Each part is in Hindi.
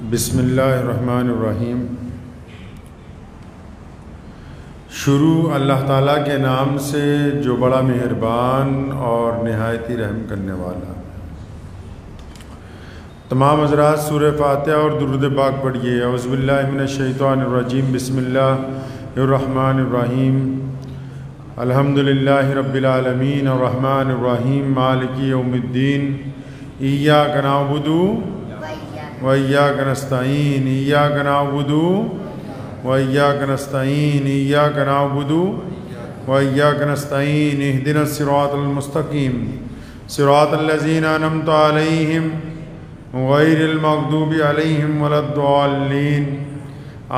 बिस्मिल्लाहिर्रहमानिर्रहीम। शुरू अल्लाह ताला के नाम से जो बड़ा मेहरबान और नहायती रहम करने वाला। तमाम हज़रात सूरह फातिहा और दुरूद पाक पढ़िए। औज़ु बिल्लाहि मिनश शैतानिर्रजीम। बिस्मिल्लाहिर्रहमानिर्रहीम। अल्हम्दुलिल्लाहि रब्बिल आलमीन अर्रहमानिर्रहीम मालिकि यौमिद्दीन। इय्याका नअबुदु व इय्याका नस्तईन। इय्याका नअबुदु व इय्याका नस्तईन। इय्याका नअबुदु व इय्याका नस्तईन। इहदिनस सिरातल मुस्तकीम सिरातल लज़ीना अनअमता अलैहिम गैरिल मग़दूबि अलैहिम वलद्दाल्लीन।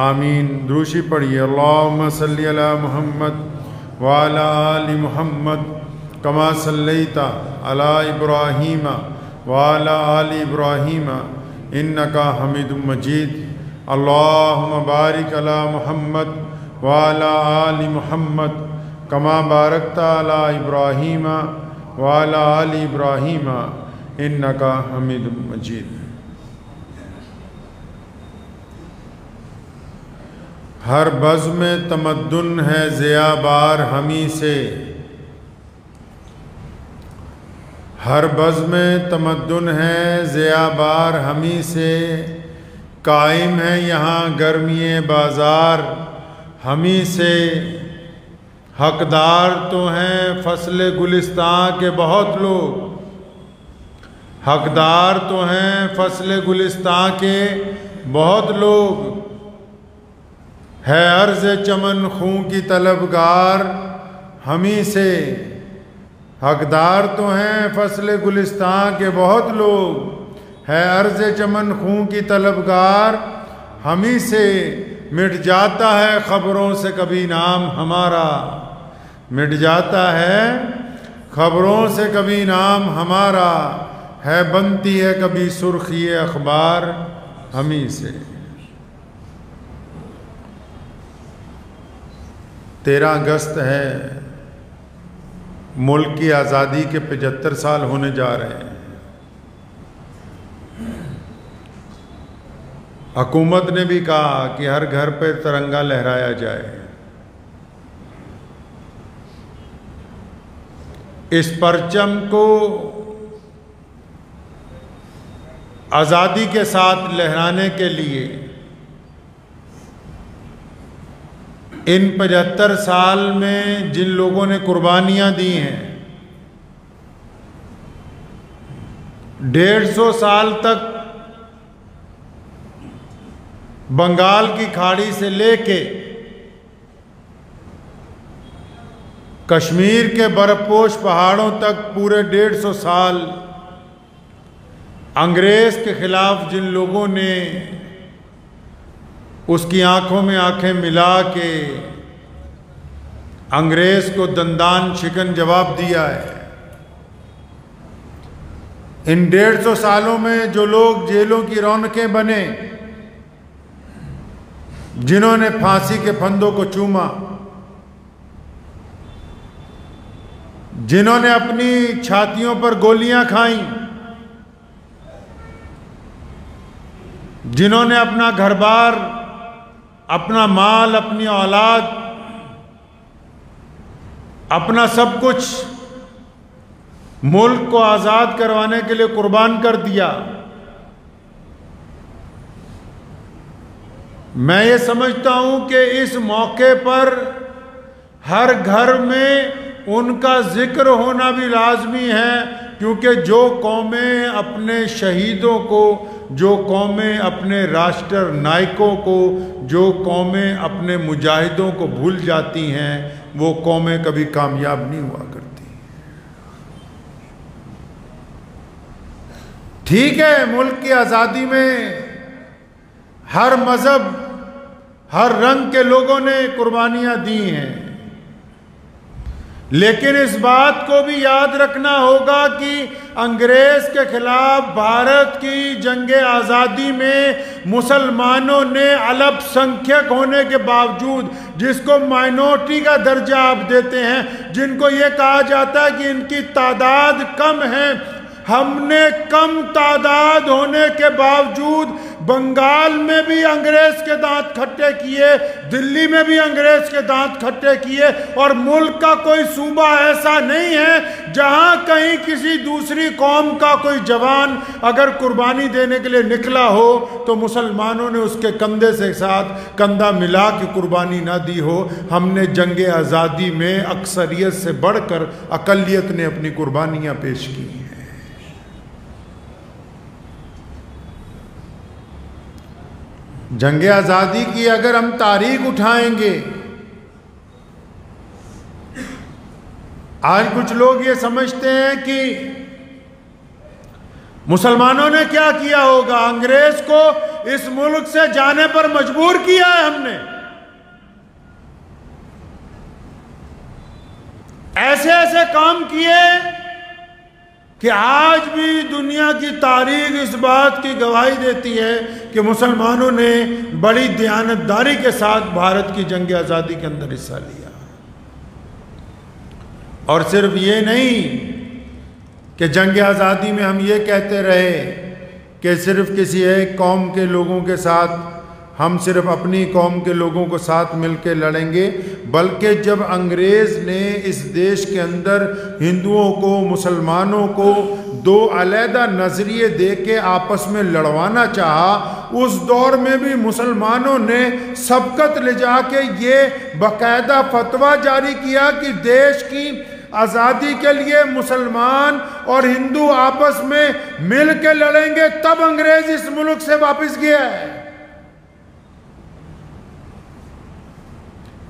आमीन। दुरूशी पढ़िए। अल्लाहुम्मा सल्लि अला मुहम्मद व अला आलि मुहम्मद कमा सल्लैता अला इब्राहीम व अला आलि इब्राहीम इन्नका हमीदुम मजीद। अल्लाहुम्मा बारिक अला मुहम्मद व अला आलि मुहम्मद कमा बारकता अला इब्राहीम व अला आलि इब्राहीम इन्नका हमीदुम मजीद। हर बज़ में तमद्दुन है ज़ियाबार हमी से। हर बज़ में तमद्दुन है ज़ियाबार हमी से। कायम है यहाँ गर्मी बाज़ार हमी से। हकदार तो हैं फ़स्ल गुलिस्तां के बहुत लोग। हकदार तो हैं फ़स्ल गुलिस्तां के बहुत लोग। है अर्ज़ चमन खूं की तलबगार हमी से। हकदार तो हैं फ़स्ल गुलिस्तां के बहुत लोग। है अर्ज़ चमन खूं की तलबगार हमी से। मिट जाता है ख़बरों से कभी नाम हमारा। मिट जाता है ख़बरों से कभी नाम हमारा। है बनती है कभी सुर्खी अखबार हमी से। 13 अगस्त है। मुल्क की आज़ादी के 75 साल होने जा रहे हैं। हुकूमत ने भी कहा कि हर घर पर तिरंगा लहराया जाए। इस परचम को आज़ादी के साथ लहराने के लिए इन 75 साल में जिन लोगों ने कुर्बानियां दी हैं, 150 साल तक बंगाल की खाड़ी से लेके कश्मीर के बर्फपोश पहाड़ों तक पूरे 150 साल अंग्रेज के खिलाफ जिन लोगों ने उसकी आंखों में आंखें मिला के अंग्रेज को दंदान शिकन जवाब दिया है, इन 150 सालों में जो लोग जेलों की रौनकें बने, जिन्होंने फांसी के फंदों को चूमा, जिन्होंने अपनी छातियों पर गोलियां खाई, जिन्होंने अपना घर-बार, अपना माल, अपनी औलाद, अपना सब कुछ मुल्क को आज़ाद करवाने के लिए कुर्बान कर दिया। मैं ये समझता हूं कि इस मौके पर हर घर में उनका जिक्र होना भी लाजमी है, क्योंकि जो कौमें अपने शहीदों को, जो कौमें अपने राष्ट्र नायकों को, जो कौमें अपने मुजाहिदों को भूल जाती हैं, वो कौमें कभी कामयाब नहीं हुआ करती। ठीक है, मुल्क की आज़ादी में हर मज़हब, हर रंग के लोगों ने कुर्बानियां दी हैं, लेकिन इस बात को भी याद रखना होगा कि अंग्रेज के खिलाफ भारत की जंग आज़ादी में मुसलमानों ने अल्पसंख्यक होने के बावजूद, जिसको माइनॉरिटी का दर्जा आप देते हैं, जिनको ये कहा जाता है कि इनकी तादाद कम है, हमने कम तादाद होने के बावजूद बंगाल में भी अंग्रेज के दांत खट्टे किए, दिल्ली में भी अंग्रेज के दांत खट्टे किए, और मुल्क का कोई सूबा ऐसा नहीं है जहां कहीं किसी दूसरी कौम का कोई जवान अगर कुर्बानी देने के लिए निकला हो तो मुसलमानों ने उसके कंधे से साथ कंधा मिला के कुर्बानी ना दी हो। हमने जंग आज़ादी में अक्सरियत से बढ़कर अकलियत ने अपनी कुर्बानियां पेश की हैं। जंग आज़ादी की अगर हम तारीख उठाएंगे, आज कुछ लोग ये समझते हैं कि मुसलमानों ने क्या किया होगा, अंग्रेज को इस मुल्क से जाने पर मजबूर किया है हमने। ऐसे ऐसे काम किए कि आज भी दुनिया की तारीख इस बात की गवाही देती है कि मुसलमानों ने बड़ी दयानतदारी के साथ भारत की जंग आज़ादी के अंदर हिस्सा लिया। और सिर्फ ये नहीं कि जंग आज़ादी में हम ये कहते रहे कि सिर्फ किसी एक कौम के लोगों के साथ, हम सिर्फ अपनी कौम के लोगों को साथ मिलकर लड़ेंगे, बल्कि जब अंग्रेज़ ने इस देश के अंदर हिंदुओं को, मुसलमानों को दो अलहदा नज़रिए दे के आपस में लड़वाना चाहा, उस दौर में भी मुसलमानों ने सबकत ले जाके ये बाकायदा फतवा जारी किया कि देश की आज़ादी के लिए मुसलमान और हिंदू आपस में मिल के लड़ेंगे, तब अंग्रेज इस मुल्क से वापस गया है।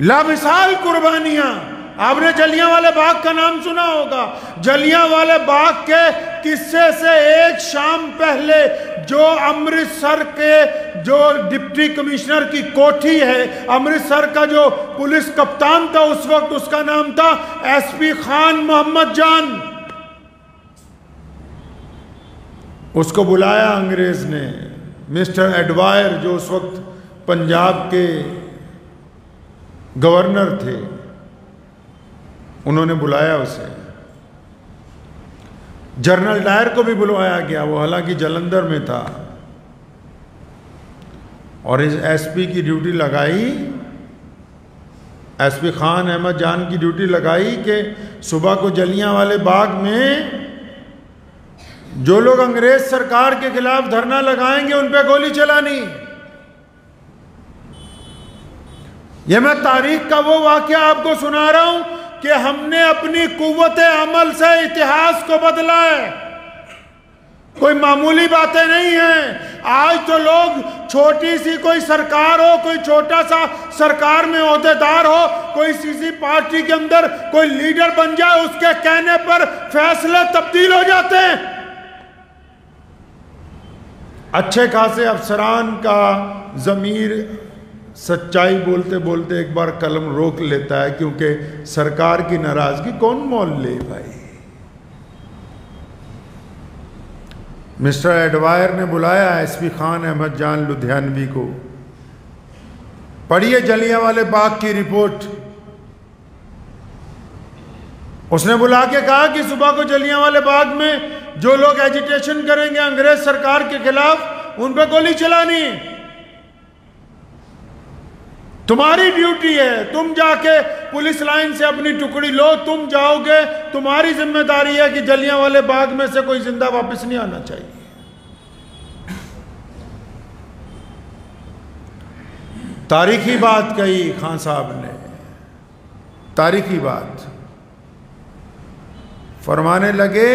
लामिसाल कुर्बानियां। आपने जलियांवाले बाग का नाम सुना होगा। जलियांवाले बाग के किस्से से एक शाम पहले जो अमृतसर के जो डिप्टी कमिश्नर की कोठी है, अमृतसर का जो पुलिस कप्तान था उस वक्त, उसका नाम था एसपी खान मोहम्मद जान। उसको बुलाया अंग्रेज ने, मिस्टर एडवायर जो उस वक्त पंजाब के गवर्नर थे, उन्होंने बुलाया उसे। जनरल डायर को भी बुलवाया गया, वो हालांकि जलंधर में था, और इस एसपी की ड्यूटी लगाई, एसपी खान अहमद जान की ड्यूटी लगाई कि सुबह को जलियांवाले बाग में जो लोग अंग्रेज सरकार के खिलाफ धरना लगाएंगे उन पे गोली चलानी। ये मैं तारीख का वो वाकया आपको सुना रहा हूं कि हमने अपनी कुव्वत अमल से इतिहास को बदला है। कोई मामूली बातें नहीं हैं। आज तो लोग छोटी सी कोई सरकार हो, कोई छोटा सा सरकार में ओहदेदार हो, कोई किसी पार्टी के अंदर कोई लीडर बन जाए, उसके कहने पर फैसले तब्दील हो जाते हैं। अच्छे खासे अफसरान का ज़मीर सच्चाई बोलते बोलते एक बार कलम रोक लेता है, क्योंकि सरकार की नाराजगी कौन मोल ले भाई। मिस्टर एडवायर ने बुलाया एसपी खान अहमद जान लुधियानवी को। पढ़िए जलियांवाले बाग की रिपोर्ट। उसने बुला के कहा कि सुबह को जलियांवाले बाग में जो लोग एजिटेशन करेंगे अंग्रेज सरकार के खिलाफ, उन पर गोली चलानी। तुम्हारी ड्यूटी है, तुम जाके पुलिस लाइन से अपनी टुकड़ी लो, तुम जाओगे, तुम्हारी जिम्मेदारी है कि जलियांवाले बाग में से कोई जिंदा वापस नहीं आना चाहिए। तारीखी बात कही खान साहब ने, तारीखी बात। फरमाने लगे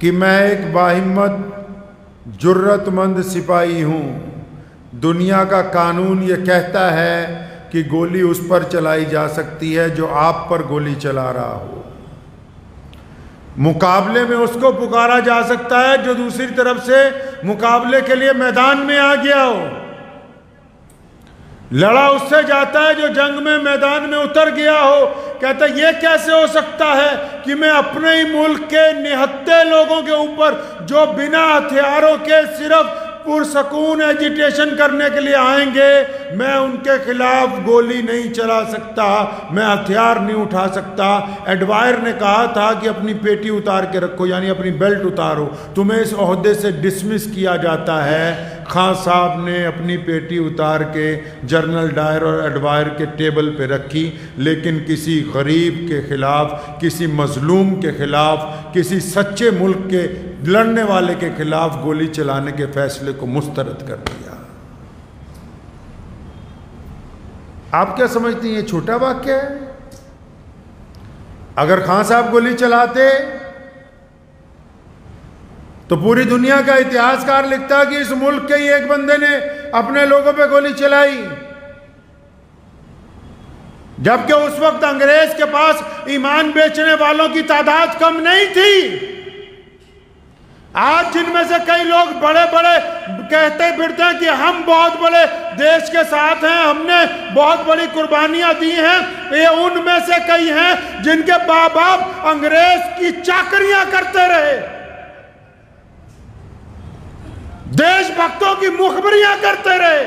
कि मैं एक बाहिम्मत जुर्रतमंद सिपाही हूं। दुनिया का कानून ये कहता है कि गोली उस पर चलाई जा सकती है जो आप पर गोली चला रहा हो। मुकाबले में उसको पुकारा जा सकता है जो दूसरी तरफ से मुकाबले के लिए मैदान में आ गया हो। लड़ा उससे जाता है जो जंग में मैदान में उतर गया हो। कहता है ये कैसे हो सकता है कि मैं अपने ही मुल्क के निहत्थे लोगों के ऊपर जो बिना हथियारों के सिर्फ पुरसकून एजिटेशन करने के लिए आएंगे, मैं उनके खिलाफ गोली नहीं चला सकता, मैं हथियार नहीं उठा सकता। एडवायर ने कहा था कि अपनी पेटी उतार के रखो, यानी अपनी बेल्ट उतारो, तुम्हें इस ओहदे से डिसमिस किया जाता है। खान साहब ने अपनी पेटी उतार के जनरल डायर और एडवायर के टेबल पे रखी, लेकिन किसी गरीब के खिलाफ, किसी मजलूम के खिलाफ, किसी सच्चे मुल्क के लड़ने वाले के खिलाफ गोली चलाने के फैसले को मुस्तरद कर दिया। आप क्या समझती हैं, ये छोटा वाक्य है? अगर खान साहब गोली चलाते तो पूरी दुनिया का इतिहासकार लिखता कि इस मुल्क के ही एक बंदे ने अपने लोगों पे गोली चलाई, जबकि उस वक्त अंग्रेज के पास ईमान बेचने वालों की तादाद कम नहीं थी। आज जिनमें से कई लोग बड़े बड़े कहते फिरते हैं कि हम बहुत बड़े देश के साथ हैं, हमने बहुत बड़ी कुर्बानियां दी हैं, ये उनमें से कई हैं जिनके बाप बाप अंग्रेज की चाकरियां करते रहे, देशभक्तों की मुखबरियां करते रहे,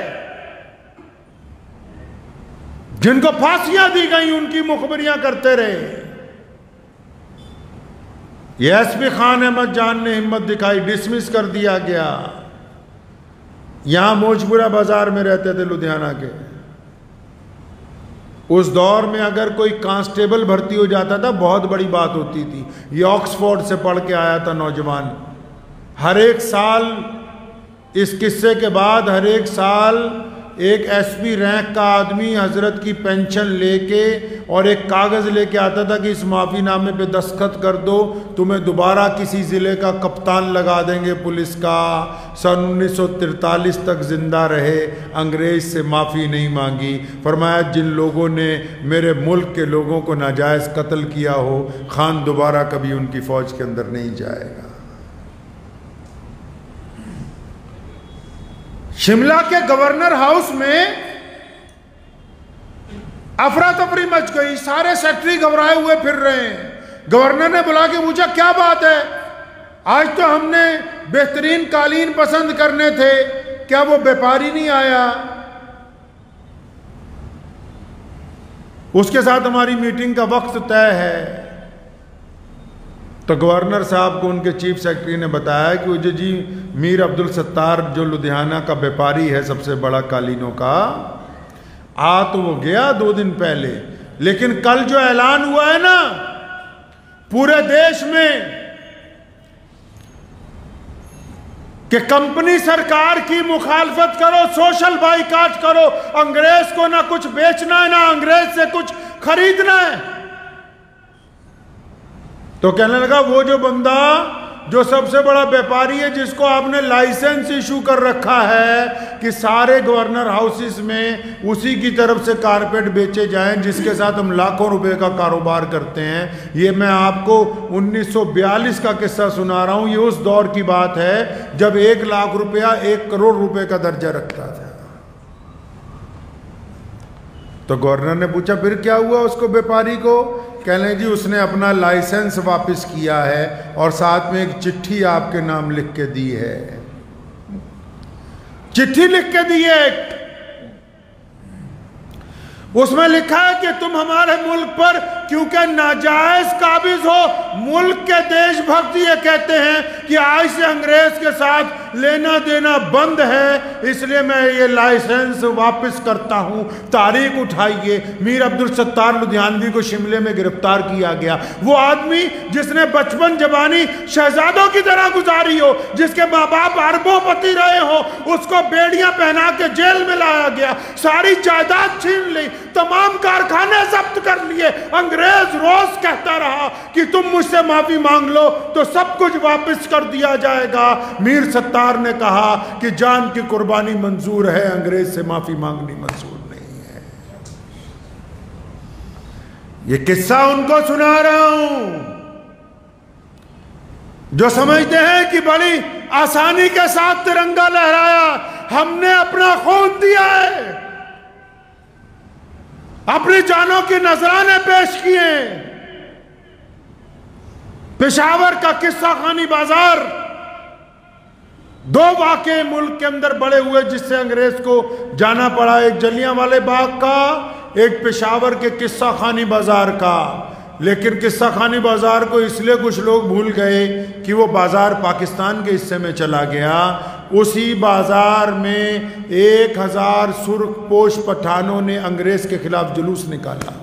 जिनको फांसियां दी गई उनकी मुखबरियां करते रहे। ये एसपी खान अहमद जान ने हिम्मत दिखाई, डिसमिस कर दिया गया। यहां मोजपुरा बाजार में रहते थे लुधियाना के। उस दौर में अगर कोई कांस्टेबल भर्ती हो जाता था बहुत बड़ी बात होती थी। ये ऑक्सफोर्ड से पढ़ के आया था नौजवान। हर एक साल, इस किस्से के बाद हर एक साल एक एसपी रैंक का आदमी हजरत की पेंशन लेके और एक कागज़ लेके आता था कि इस माफ़ीनामे पे दस्तखत कर दो, तुम्हें दोबारा किसी ज़िले का कप्तान लगा देंगे पुलिस का। सन 1943 तक ज़िंदा रहे, अंग्रेज़ से माफ़ी नहीं मांगी। फरमाया जिन लोगों ने मेरे मुल्क के लोगों को नाजायज़ कत्ल किया हो, खान दोबारा कभी उनकी फ़ौज के अंदर नहीं जाएगा। शिमला के गवर्नर हाउस में अफरा तफरी मच गई, सारे सेक्रेटरी घबराए हुए फिर रहे हैं। गवर्नर ने बुला के पूछा क्या बात है, आज तो हमने बेहतरीन कालीन पसंद करने थे, क्या वो व्यापारी नहीं आया? उसके साथ हमारी मीटिंग का वक्त तय है। तो गवर्नर साहब को उनके चीफ सेक्रेटरी ने बताया कि वो जी मीर अब्दुल सत्तार जो लुधियाना का व्यापारी है सबसे बड़ा कालीनों का, आ तो वो गया 2 दिन पहले, लेकिन कल जो ऐलान हुआ है ना पूरे देश में कि कंपनी सरकार की मुखालफत करो, सोशल बाइकाट करो, अंग्रेज को ना कुछ बेचना है ना अंग्रेज से कुछ खरीदना है। तो कहने लगा वो जो बंदा जो सबसे बड़ा व्यापारी है, जिसको आपने लाइसेंस इशू कर रखा है कि सारे गवर्नर हाउसेस में उसी की तरफ से कारपेट बेचे जाएं, जिसके साथ हम लाखों रुपए का कारोबार करते हैं। ये मैं आपको 1942 का किस्सा सुना रहा हूं। ये उस दौर की बात है जब 1 लाख रुपया 1 करोड़ रुपए का दर्जा रखता था। तो गवर्नर ने पूछा फिर क्या हुआ उसको, व्यापारी को? कहने जी उसने अपना लाइसेंस वापस किया है और साथ में एक चिट्ठी आपके नाम लिख के दी है। चिट्ठी लिख के दी है, उसमें लिखा है कि तुम हमारे मुल्क पर क्योंकि नाजायज काबिज हो, मुल्क के देशभक्त ये कहते हैं कि आज से अंग्रेज के साथ लेना देना बंद है, इसलिए मैं ये लाइसेंस वापस करता हूं। तारीख उठाइए, मीर अब्दुल सत्तार लुधियानवी को शिमले में गिरफ्तार किया गया। वो आदमी जिसने बचपन जवानी शहजादों की तरह गुजारी हो, जिसके माँ बाप अरबोपति रहे हो, उसको बेड़ियां पहना के जेल में लाया गया, सारी जायदाद छीन ली, तमाम कारखाने जब्त कर लिए। अंग्रेज रोज कहता रहा कि तुम मुझसे माफी मांग लो तो सब कुछ वापस कर दिया जाएगा। मीर सत्तार ने कहा कि जान की कुर्बानी मंजूर है, अंग्रेज से माफी मांगनी मंजूर नहीं है। ये किस्सा उनको सुना रहा हूं जो समझते हैं कि बड़ी आसानी के साथ तिरंगा लहराया। हमने अपना खून दिया है, अपनी जानों की नजराने पेश किए। पेशावर का किस्सा खानी बाजार दो वाक़े मुल्क के अंदर बड़े हुए जिससे अंग्रेज को जाना पड़ा, एक जलियांवाले बाग का, एक पेशावर के किस्सा खानी बाजार का। लेकिन किस्सा खानी बाजार को इसलिए कुछ लोग भूल गए कि वो बाजार पाकिस्तान के हिस्से में चला गया। उसी बाजार में 1000 सुर्खपोश पठानों ने अंग्रेज के खिलाफ जुलूस निकाला,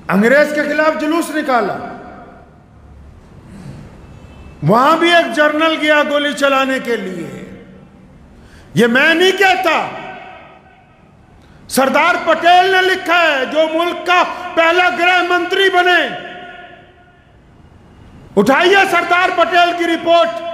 अंग्रेज के खिलाफ जुलूस निकाला। वहां भी एक जर्नल गया गोली चलाने के लिए। ये मैं नहीं कहता, सरदार पटेल ने लिखा है, जो मुल्क का पहला गृह मंत्री बने। उठाइए सरदार पटेल की रिपोर्ट।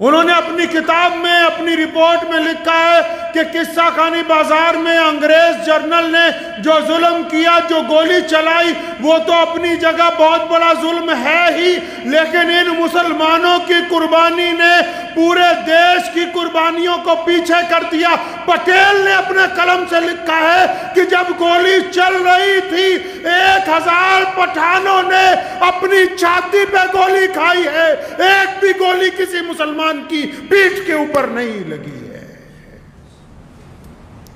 उन्होंने अपनी किताब में, अपनी रिपोर्ट में लिखा है कि किस्सा खानी बाजार में अंग्रेज जर्नल ने जो जुल्म किया, जो गोली चलाई, वो तो अपनी जगह बहुत बड़ा जुल्म है ही, लेकिन इन मुसलमानों की कुर्बानी ने पूरे देश की कुर्बानियों को पीछे कर दिया। पटेल ने अपने कलम से लिखा है कि जब गोली चल रही थी 1000 पठानों ने अपनी छाती पे गोली खाई है, एक भी गोली किसी मुसलमान की पीठ के ऊपर नहीं लगी है,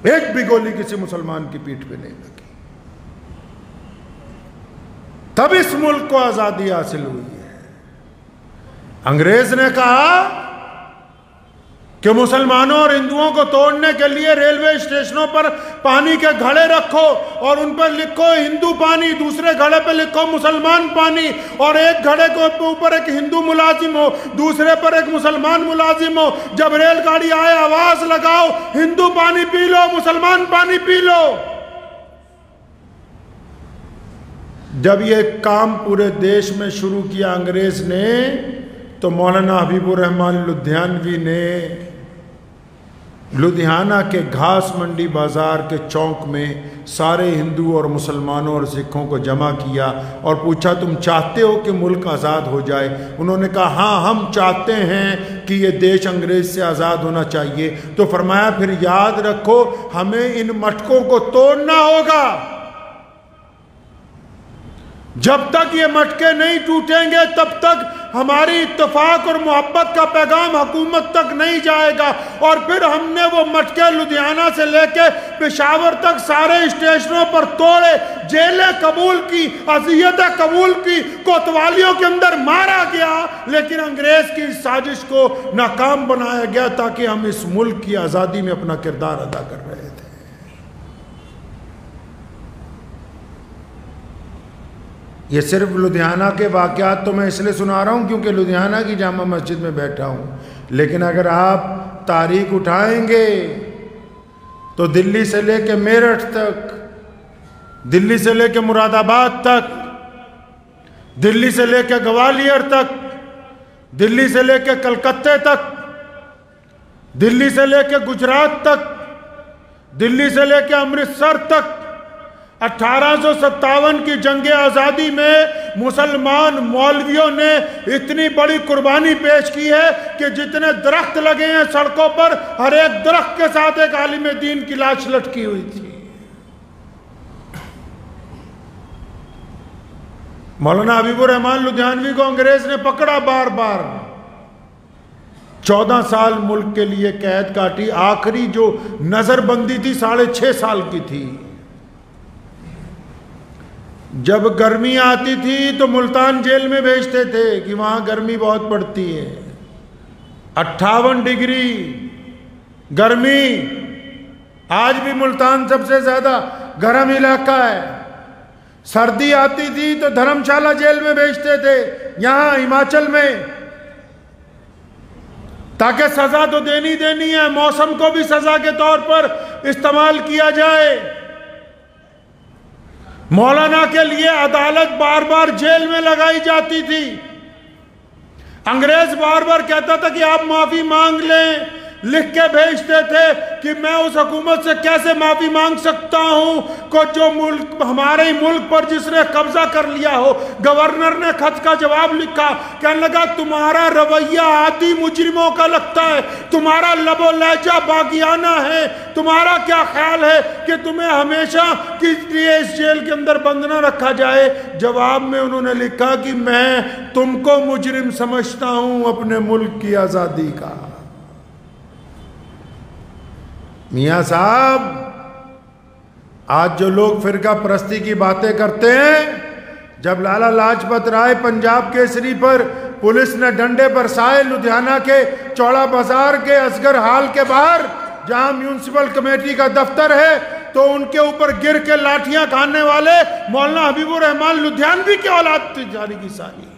एक भी गोली किसी मुसलमान की पीठ पे नहीं लगी। तब इस मुल्क को आजादी हासिल हुई है। अंग्रेज ने कहा कि मुसलमानों और हिंदुओं को तोड़ने के लिए रेलवे स्टेशनों पर पानी के घड़े रखो और उन पर लिखो हिंदू पानी, दूसरे घड़े पर लिखो मुसलमान पानी, और एक घड़े के ऊपर एक हिंदू मुलाजिम हो, दूसरे पर एक मुसलमान मुलाजिम हो। जब रेलगाड़ी आए आवाज लगाओ, हिंदू पानी पी लो, मुसलमान पानी पी लो। जब ये काम पूरे देश में शुरू किया अंग्रेज ने, तो मौलाना हबीबुर रहमान लुधियानवी ने लुधियाना के घास मंडी बाजार के चौक में सारे हिंदू और मुसलमानों और सिखों को जमा किया और पूछा, तुम चाहते हो कि मुल्क आज़ाद हो जाए? उन्होंने कहा हाँ, हम चाहते हैं कि ये देश अंग्रेज से आज़ाद होना चाहिए। तो फरमाया फिर याद रखो, हमें इन मटकों को तोड़ना होगा। जब तक ये मटके नहीं टूटेंगे तब तक हमारी इत्तेफाक और मोहब्बत का पैगाम हुकूमत तक नहीं जाएगा। और फिर हमने वो मटके लुधियाना से लेके पेशावर तक सारे स्टेशनों पर तोड़े, जेलें कबूल की, अज़ियतें कबूल की, कोतवालियों के अंदर मारा गया, लेकिन अंग्रेज की साजिश को नाकाम बनाया गया ताकि हम इस मुल्क की आज़ादी में अपना किरदार अदा कर रहे थे। ये सिर्फ लुधियाना के वाक़यात तो मैं इसलिए सुना रहा हूँ क्योंकि लुधियाना की जामा मस्जिद में बैठा हूँ, लेकिन अगर आप तारीख उठाएंगे तो दिल्ली से लेके मेरठ तक, दिल्ली से लेके मुरादाबाद तक, दिल्ली से लेके ग्वालियर तक, दिल्ली से लेके कलकत्ते तक, दिल्ली से लेके गुजरात तक, दिल्ली से लेके अमृतसर तक 1857 की जंग आज़ादी में मुसलमान मौलवियों ने इतनी बड़ी कुर्बानी पेश की है कि जितने दरख्त लगे हैं सड़कों पर, हर एक दरख्त के साथ एक आलिम दीन की लाश लटकी हुई थी। मौलाना हबीबुर रहमान लुधियानवी को अंग्रेज ने पकड़ा बार बार, 14 साल मुल्क के लिए कैद काटी। आखिरी जो नजरबंदी थी 6.5 साल की थी। जब गर्मी आती थी तो मुल्तान जेल में भेजते थे कि वहां गर्मी बहुत पड़ती है, 58 डिग्री गर्मी। आज भी मुल्तान सबसे ज्यादा गर्म इलाका है। सर्दी आती थी तो धर्मशाला जेल में भेजते थे यहां हिमाचल में, ताकि सजा तो देनी है, मौसम को भी सजा के तौर पर इस्तेमाल किया जाए। मौलाना के लिए अदालत बार बार जेल में लगाई जाती थी। अंग्रेज बार बार कहता था कि आप माफी मांग लें, लिख के भेजते थे कि मैं उस हुकूमत से कैसे माफी मांग सकता हूं को जो मुल्क हमारे ही मुल्क पर जिसने कब्जा कर लिया हो। गवर्नर ने खत का जवाब लिखा, कहने लगा तुम्हारा रवैया आदि मुजरिमों का लगता है, तुम्हारा लबो लहजा बागियाना है, तुम्हारा क्या ख्याल है कि तुम्हें हमेशा किस लिए इस जेल के अंदर बंद न रखा जाए। जवाब में उन्होंने लिखा कि मैं तुमको मुजरिम समझता हूं अपने मुल्क की आजादी का। मियां साहब, आज जो लोग फिरका परस्ती की बातें करते हैं, जब लाला लाजपत राय पंजाब केसरी पर पुलिस ने डंडे बरसाए लुधियाना के चौड़ा बाजार के असगर हाल के बाहर जहां म्यूनिसिपल कमेटी का दफ्तर है, तो उनके ऊपर गिर के लाठियां खाने वाले मौलाना हबीबुर रहमान लुधियानवी की औलाद थी जारी की सारी।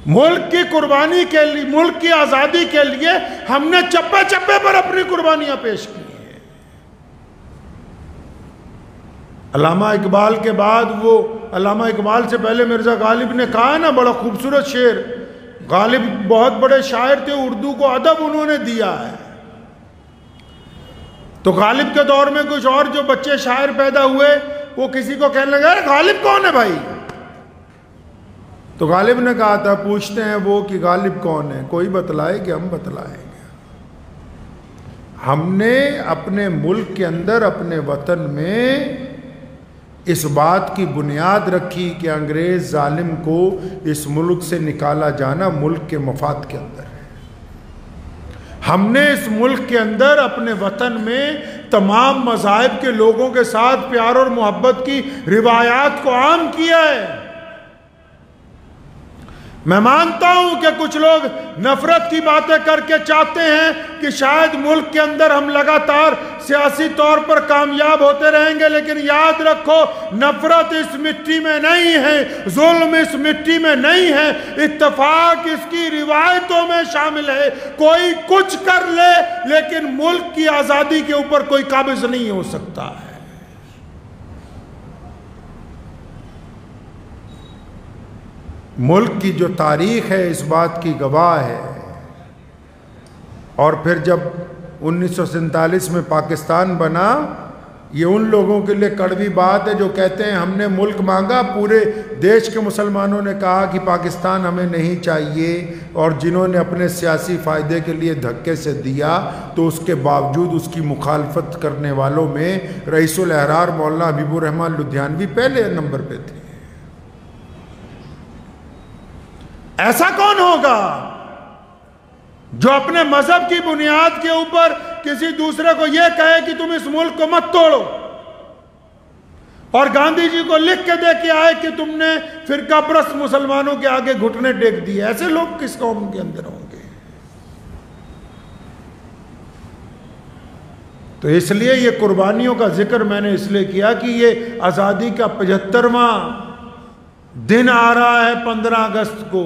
मुल्क की कुर्बानी के लिए, मुल्क की आजादी के लिए हमने चप्पे चप्पे पर अपनी कुर्बानियां पेश की हैं। अल्लामा इकबाल के बाद, वो अल्लामा इकबाल से पहले मिर्जा गालिब ने कहा ना, बड़ा खूबसूरत शेर, गालिब बहुत बड़े शायर थे, उर्दू को अदब उन्होंने दिया है। तो गालिब के दौर में कुछ और जो बच्चे शायर पैदा हुए, वो किसी को कहने लगा गालिब कौन है भाई? तो गालिब ने कहा था, पूछते हैं वो कि गालिब कौन है, कोई बतलाए कि हम बतलाएंगे। हमने अपने मुल्क के अंदर, अपने वतन में इस बात की बुनियाद रखी कि अंग्रेज जालिम को इस मुल्क से निकाला जाना मुल्क के मफाद के अंदर है। हमने इस मुल्क के अंदर, अपने वतन में तमाम मज़ाहिब के लोगों के साथ प्यार और मोहब्बत की रिवायात को आम किया है। मैं मानता हूं कि कुछ लोग नफरत की बातें करके चाहते हैं कि शायद मुल्क के अंदर हम लगातार सियासी तौर पर कामयाब होते रहेंगे, लेकिन याद रखो, नफरत इस मिट्टी में नहीं है, जुल्म इस मिट्टी में नहीं है, इत्तेफाक इसकी रिवायतों में शामिल है। कोई कुछ कर ले, लेकिन मुल्क की आजादी के ऊपर कोई काबिज नहीं हो सकता है। मुल्क की जो तारीख है इस बात की गवाह है। और फिर जब 1947 में पाकिस्तान बना, ये उन लोगों के लिए कड़वी बात है जो कहते हैं हमने मुल्क मांगा, पूरे देश के मुसलमानों ने कहा कि पाकिस्तान हमें नहीं चाहिए, और जिन्होंने अपने सियासी फ़ायदे के लिए धक्के से दिया, तो उसके बावजूद उसकी मुखालफत करने वालों में रईसुल अहरार मौलाना हबीबुर रहमान लुधियानवी पहले नंबर पे थे। ऐसा कौन होगा जो अपने मजहब की बुनियाद के ऊपर किसी दूसरे को यह कहे कि तुम इस मुल्क को मत तोड़ो, और गांधी जी को लिख के दे के आए कि तुमने फिरकाप्रस्त मुसलमानों के आगे घुटने टेक दिए? ऐसे लोग किस कौम के अंदर होंगे? तो इसलिए ये कुर्बानियों का जिक्र मैंने इसलिए किया कि ये आज़ादी का 75वां दिन आ रहा है 15 अगस्त को।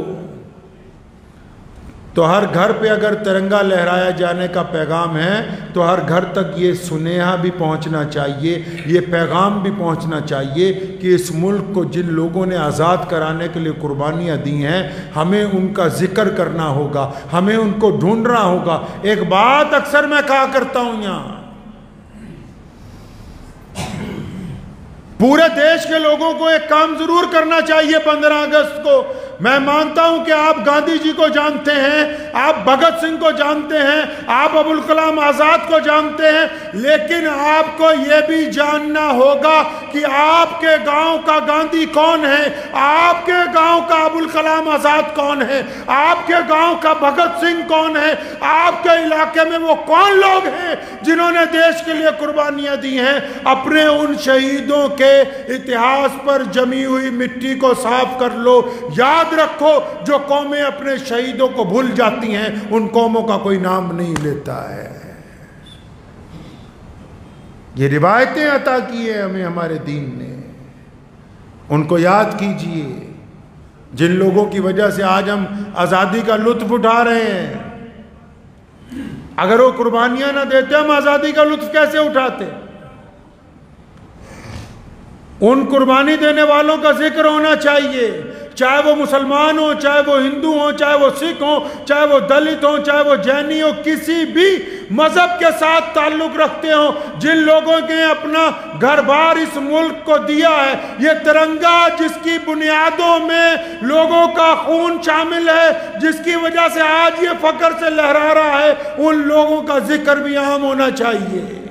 तो हर घर पे अगर तिरंगा लहराया जाने का पैगाम है, तो हर घर तक ये सुनेहा भी पहुंचना चाहिए, ये पैगाम भी पहुंचना चाहिए कि इस मुल्क को जिन लोगों ने आज़ाद कराने के लिए कुर्बानियाँ दी हैं, हमें उनका जिक्र करना होगा, हमें उनको ढूंढना होगा। एक बात अक्सर मैं कहा करता हूँ, यहाँ पूरे देश के लोगों को एक काम जरूर करना चाहिए 15 अगस्त को। मैं मानता हूं कि आप गांधी जी को जानते हैं, आप भगत सिंह को जानते हैं, आप अबुल कलाम आजाद को जानते हैं, लेकिन आपको यह भी जानना होगा कि आपके गांव का गांधी कौन है, आपके गांव का अबुल कलाम आजाद कौन है, आपके गांव का भगत सिंह कौन है, आपके इलाके में वो कौन लोग हैं जिन्होंने देश के लिए कुर्बानियां दी हैं। अपने उन शहीदों के इतिहास पर जमी हुई मिट्टी को साफ कर लो। याद रखो, जो कौमें अपने शहीदों को भूल जाती हैं, उन कौमों का कोई नाम नहीं लेता है। ये रिवायतें अता की है हमें हमारे दीन ने, उनको याद कीजिए, जिन लोगों की वजह से आज हम आज़ादी का लुत्फ उठा रहे हैं। अगर वो कुर्बानियां ना देते, हम आज़ादी का लुत्फ कैसे उठाते? उन कुर्बानी देने वालों का जिक्र होना चाहिए। चाहे वो मुसलमान हो, चाहे वो हिंदू हो, चाहे वो सिख हो, चाहे वो दलित हो, चाहे वो जैनी हो, किसी भी मजहब के साथ ताल्लुक रखते हो, जिन लोगों ने अपना घर बार इस मुल्क को दिया है, ये तिरंगा जिसकी बुनियादों में लोगों का खून शामिल है, जिसकी वजह से आज ये फख्र से लहरा रहा है, उन लोगों का जिक्र भी आम होना चाहिए,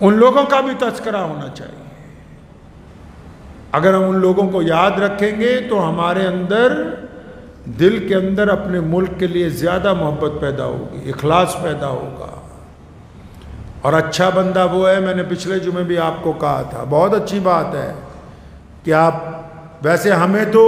उन लोगों का भी तज़किरा होना चाहिए। अगर हम उन लोगों को याद रखेंगे तो हमारे अंदर, दिल के अंदर अपने मुल्क के लिए ज़्यादा मोहब्बत पैदा होगी, इखलास पैदा होगा। और अच्छा बंदा वो है, मैंने पिछले जुमे भी आपको कहा था, बहुत अच्छी बात है कि आप, वैसे हमें तो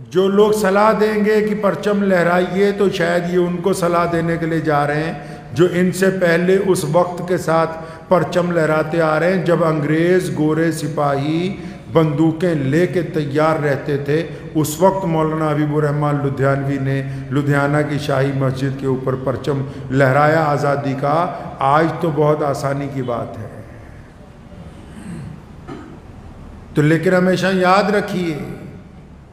जो लोग सलाह देंगे कि परचम लहराइए, तो शायद ये उनको सलाह देने के लिए जा रहे हैं जो इनसे पहले उस वक्त के साथ परचम लहराते आ रहे हैं, जब अंग्रेज़ गोरे सिपाही बंदूकें लेके तैयार रहते थे। उस वक्त मौलाना हबीबुर रहमान लुधियानवी ने लुधियाना की शाही मस्जिद के ऊपर परचम लहराया आज़ादी का। आज तो बहुत आसानी की बात है, तो लेकिन हमेशा याद रखिए,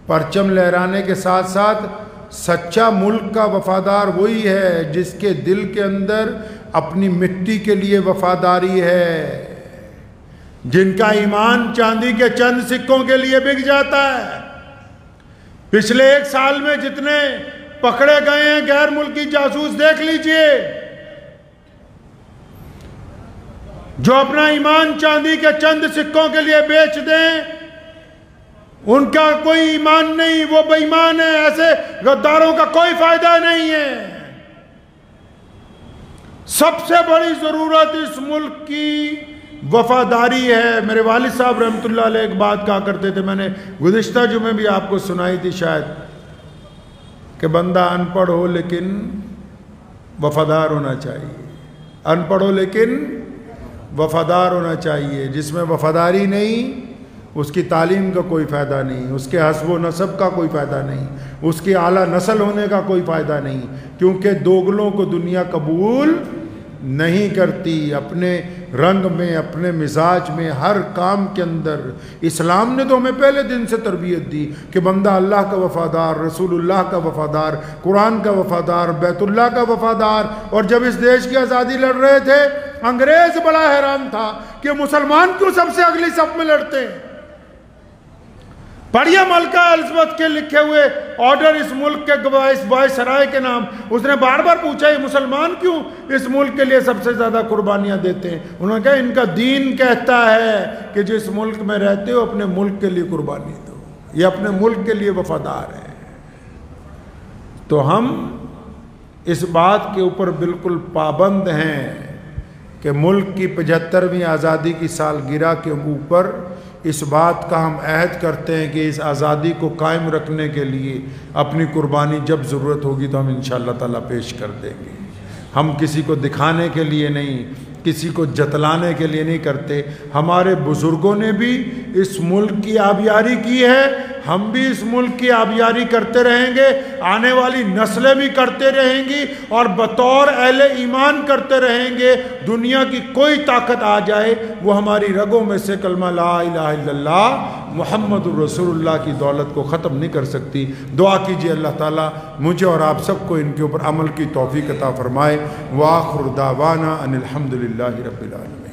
परचम लहराने के साथ साथ सच्चा मुल्क का वफादार वही है जिसके दिल के अंदर अपनी मिट्टी के लिए वफादारी है, जिनका ईमान चांदी के चंद सिक्कों के लिए बिक जाता है। पिछले 1 साल में जितने पकड़े गए हैं गैर मुल्की जासूस देख लीजिए, जो अपना ईमान चांदी के चंद सिक्कों के लिए बेच दें, उनका कोई ईमान नहीं, वो बेईमान है। ऐसे गद्दारों का कोई फायदा नहीं है। सबसे बड़ी जरूरत इस मुल्क की वफादारी है। मेरे वालिद साहब रहमतुल्लाह अलैह एक बात कहा करते थे, मैंने गुज़िश्ता जुमे भी आपको सुनाई थी शायद, कि बंदा अनपढ़ हो लेकिन वफादार होना चाहिए, अनपढ़ हो लेकिन वफादार होना चाहिए। जिसमें वफादारी नहीं, उसकी तालीम का कोई फ़ायदा नहीं, उसके हस्ब नसब का कोई फ़ायदा नहीं, उसकी आला नस्ल होने का कोई फ़ायदा नहीं, क्योंकि दोगलों को दुनिया कबूल नहीं करती। अपने रंग में, अपने मिजाज में, हर काम के अंदर इस्लाम ने तो हमें पहले दिन से तरबियत दी कि बंदा अल्लाह का वफ़ादार, रसूलुल्लाह का वफ़ादार, कुरान का वफ़ादार, बैतुल्लाह का वफ़ादार। और जब इस देश की आज़ादी लड़ रहे थे, अंग्रेज़ बड़ा हैरान था कि मुसलमान क्यों सबसे अगली सफ में लड़ते हैं। पढ़िए मलका एलिज़ाबेथ के लिखे हुए ऑर्डर इस मुल्क के वायसराय के नाम, उसने बार बार पूछा ये मुसलमान क्यों इस मुल्क के लिए सबसे ज़्यादा कुर्बानियाँ देते हैं। उन्होंने कहा इनका दीन कहता है कि जिस मुल्क में रहते हो अपने मुल्क के लिए कुर्बानी दो, ये अपने मुल्क के लिए वफादार है। तो हम इस बात के ऊपर बिल्कुल पाबंद हैं कि मुल्क की 75वीं आज़ादी की सालगिरह के ऊपर इस बात का हम अहद करते हैं कि इस आज़ादी को कायम रखने के लिए अपनी कुर्बानी जब ज़रूरत होगी तो हम इंशाअल्लाह ताला पेश कर देंगे। हम किसी को दिखाने के लिए नहीं, किसी को जतलाने के लिए नहीं करते। हमारे बुज़ुर्गों ने भी इस मुल्क की आबियारी की है, हम भी इस मुल्क की आबियारी करते रहेंगे, आने वाली नस्लें भी करते रहेंगी और बतौर अहले ईमान करते रहेंगे। दुनिया की कोई ताकत आ जाए वो हमारी रगों में से कलमा ला इलाहा इल्लल्लाह मुहम्मदुर रसूलुल्लाह की दौलत को ख़त्म नहीं कर सकती। दुआ कीजिए अल्लाह ताला मुझे और आप सबको इनके ऊपर अमल की तौफीक अता फरमाए। व आखिर दावाना अनिल हम्दुलिल्लाहि रब्बिल आलमीन।